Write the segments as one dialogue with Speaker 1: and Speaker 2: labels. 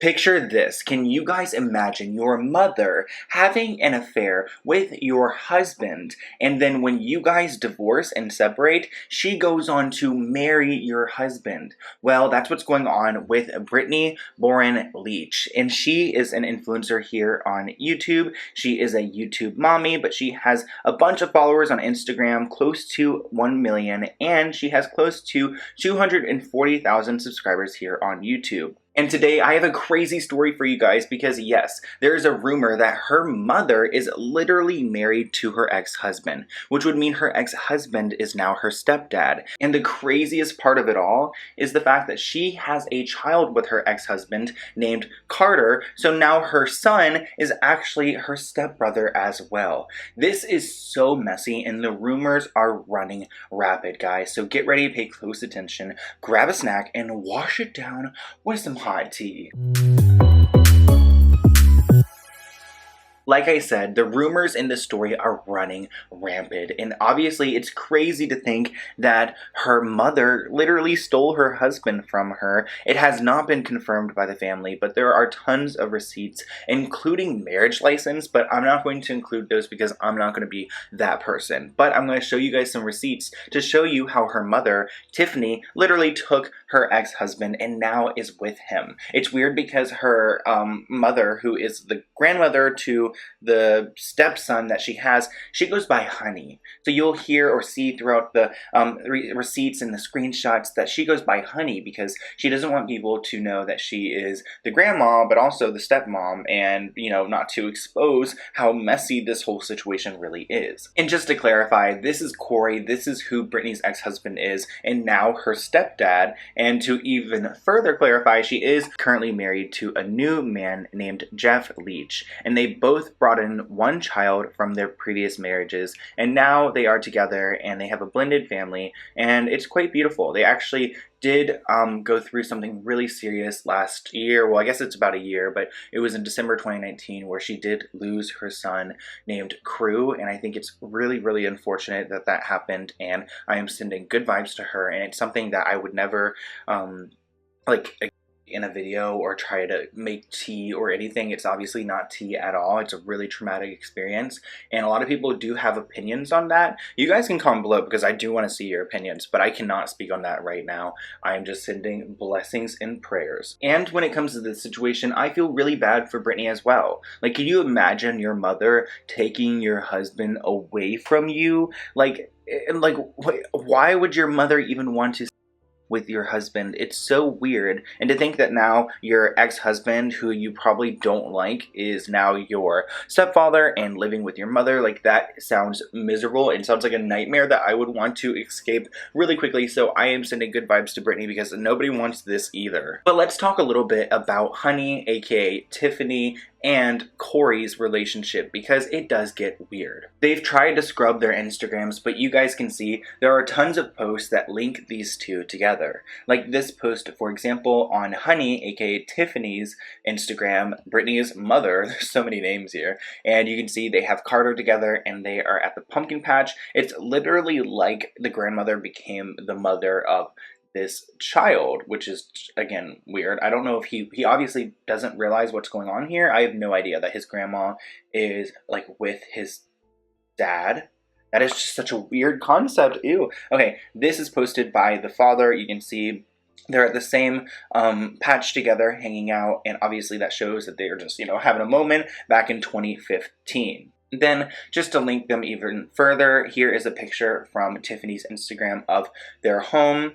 Speaker 1: Picture this. Can you guys imagine your mother having an affair with your husband, and then when you guys divorce and separate, she goes on to marry your husband? Well, that's what's going on with Brittani Boren Leach, and she is an influencer here on YouTube. She is a YouTube mommy, but she has a bunch of followers on Instagram, close to 1 million, and she has close to 240,000 subscribers here on YouTube. And today I have a crazy story for you guys because yes, there is a rumor that her mother is literally married to her ex-husband, which would mean her ex-husband is now her stepdad. And the craziest part of it all is the fact that she has a child with her ex-husband named Carter, so now her son is actually her stepbrother as well. This is so messy and the rumors are running rapid, guys, so get ready to pay close attention, grab a snack, and wash it down with some hot tea. Like I said, the rumors in this story are running rampant, and obviously it's crazy to think that her mother literally stole her husband from her. It has not been confirmed by the family, but there are tons of receipts, including marriage license, but I'm not going to include those because I'm not going to be that person. But I'm going to show you guys some receipts to show you how her mother, Tiffany, literally took her ex-husband and now is with him. It's weird because her mother, who is the grandmother to the stepson that she has, she goes by Honey. So you'll hear or see throughout the receipts and the screenshots that she goes by Honey because she doesn't want people to know that she is the grandma, but also the stepmom, and, you know, not to expose how messy this whole situation really is. And just to clarify, this is Corey, this is who Brittany's ex-husband is, and now her stepdad. And to even further clarify, she is currently married to a new man named Jeff Leach, and they both brought in one child from their previous marriages, and now they are together and they have a blended family, and it's quite beautiful. They actually did go through something really serious last year. Well, I guess it's about a year, but it was in December 2019 where she did lose her son named Crew, and I think it's really, really unfortunate that that happened, and I am sending good vibes to her, and it's something that I would never like in a video or try to make tea or anything. It's obviously not tea at all. It's a really traumatic experience, and a lot of people do have opinions on that. You guys can comment below because I do want to see your opinions, but I cannot speak on that right now. I am just sending blessings and prayers. And when it comes to this situation, I feel really bad for Brittany as well. Like, can you imagine your mother taking your husband away from you? Like why would your mother even want to with your husband? It's so weird. And to think that now your ex-husband, who you probably don't like, is now your stepfather and living with your mother, like, that sounds miserable. It sounds like a nightmare that I would want to escape really quickly. So I am sending good vibes to Brittany because nobody wants this either. But let's talk a little bit about Honey, aka Tiffany, and Corey's relationship, because it does get weird. They've tried to scrub their Instagrams, but you guys can see there are tons of posts that link these two together. Like this post, for example, on Honey, aka Tiffany's Instagram, Brittany's mother, there's so many names here, and you can see they have Carter together and they are at the pumpkin patch. It's literally like the grandmother became the mother of this child, which is, again, weird. I don't know if he obviously doesn't realize what's going on here. I have no idea that his grandma is, like, with his dad. That is just such a weird concept. Ew. Okay, this is posted by the father. You can see they're at the same patch together, hanging out, and obviously that shows that they are just, you know, having a moment back in 2015. Then, just to link them even further, here is a picture from Tiffany's Instagram of their home.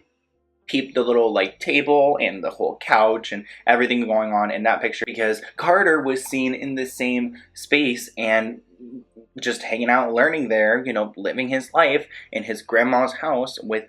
Speaker 1: Keep the little, like, table and the whole couch and everything going on in that picture, because Carter was seen in the same space and just hanging out, learning there, you know, living his life in his grandma's house with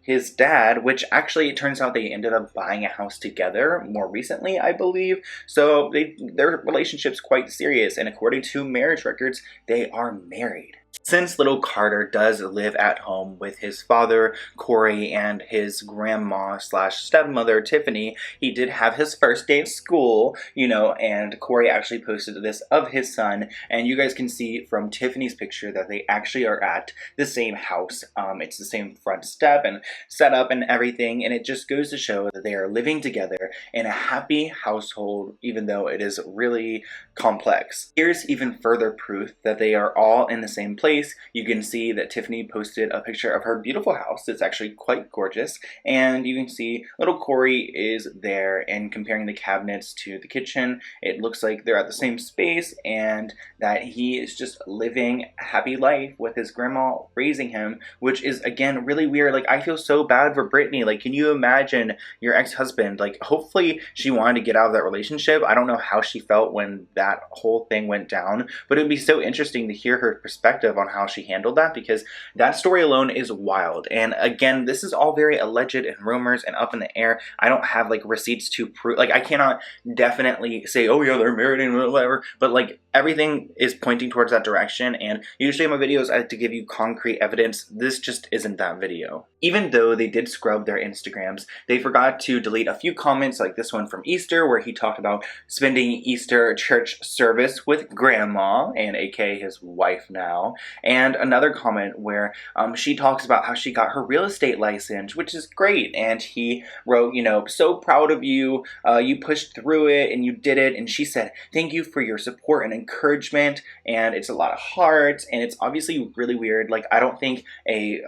Speaker 1: his dad, which actually, it turns out they ended up buying a house together more recently, I believe. So their relationship's quite serious, and according to marriage records, they are married. Since little Carter does live at home with his father, Corey, and his grandma slash stepmother, Tiffany, he did have his first day of school, you know, and Corey actually posted this of his son, and you guys can see from Tiffany's picture that they actually are at the same house. It's the same front step and setup and everything, and it just goes to show that they are living together in a happy household, even though it is really complex. Here's even further proof that they are all in the same place. You can see that Tiffany posted a picture of her beautiful house. It's actually quite gorgeous, and you can see little Corey is there, and comparing the cabinets to the kitchen, it looks like they're at the same space and that he is just living a happy life with his grandma raising him, which is again really weird. Like, I feel so bad for Brittany. Like, can you imagine your ex-husband? Like, hopefully she wanted to get out of that relationship. I don't know how she felt when that whole thing went down, but it would be so interesting to hear her perspective on how she handled that, because that story alone is wild. And again, this is all very alleged and rumors and up in the air. I don't have like receipts to prove, like I cannot definitely say, oh yeah, they're married and whatever, but like everything is pointing towards that direction. And usually in my videos I like to give you concrete evidence. This just isn't that video. Even though they did scrub their Instagrams, they forgot to delete a few comments, like this one from Easter where he talked about spending Easter church service with grandma, and aka his wife now. And another comment where she talks about how she got her real estate license, which is great. And he wrote, you know, so proud of you. You pushed through it and you did it. And she said, thank you for your support and encouragement. And it's a lot of hearts. And it's obviously really weird. Like, I don't think a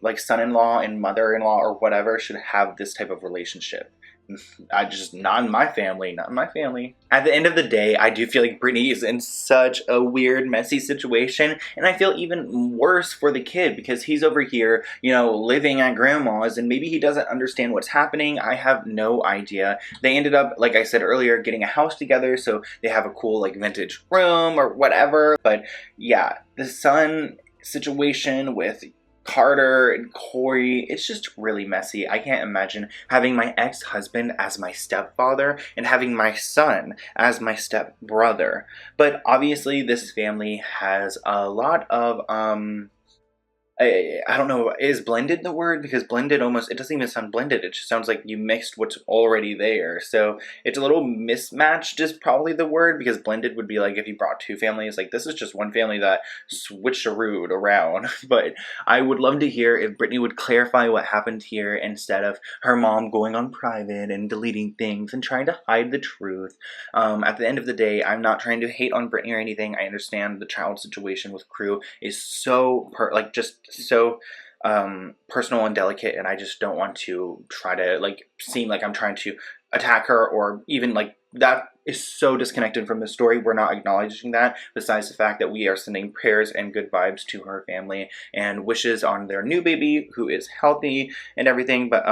Speaker 1: like son-in-law and mother-in-law or whatever should have this type of relationship. Not in my family, not in my family. At the end of the day, I do feel like Brittany is in such a weird, messy situation, and I feel even worse for the kid because he's over here, you know, living at grandma's, and maybe he doesn't understand what's happening. I have no idea. They ended up, like I said earlier, getting a house together, so they have a cool, like, vintage room or whatever. But yeah, the son situation with Carter and Corey, it's just really messy. I can't imagine having my ex-husband as my stepfather and having my son as my stepbrother. But obviously this family has a lot of I don't know, is blended the word? Because blended almost, it doesn't even sound blended. It just sounds like you mixed what's already there. So it's a little mismatched is probably the word, because blended would be like if you brought two families. Like, this is just one family that switcherooed around. But I would love to hear if Brittany would clarify what happened here instead of her mom going on private and deleting things and trying to hide the truth. At the end of the day, I'm not trying to hate on Brittany or anything. I understand the child situation with Crew is so so personal and delicate, and I just don't want to try to like seem like I'm trying to attack her, or even like that is so disconnected from the story. We're not acknowledging that, besides the fact that we are sending prayers and good vibes to her family and wishes on their new baby who is healthy and everything. But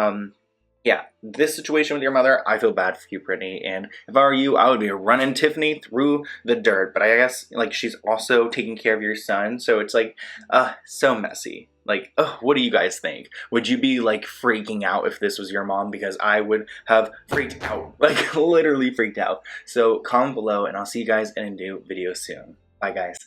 Speaker 1: yeah, this situation with your mother, I feel bad for you, Brittany. And if I were you, I would be running Tiffany through the dirt. But I guess, like, she's also taking care of your son. So it's, like, so messy. Like, what do you guys think? Would you be, like, freaking out if this was your mom? Because I would have freaked out. Like, literally freaked out. So comment below, and I'll see you guys in a new video soon. Bye, guys.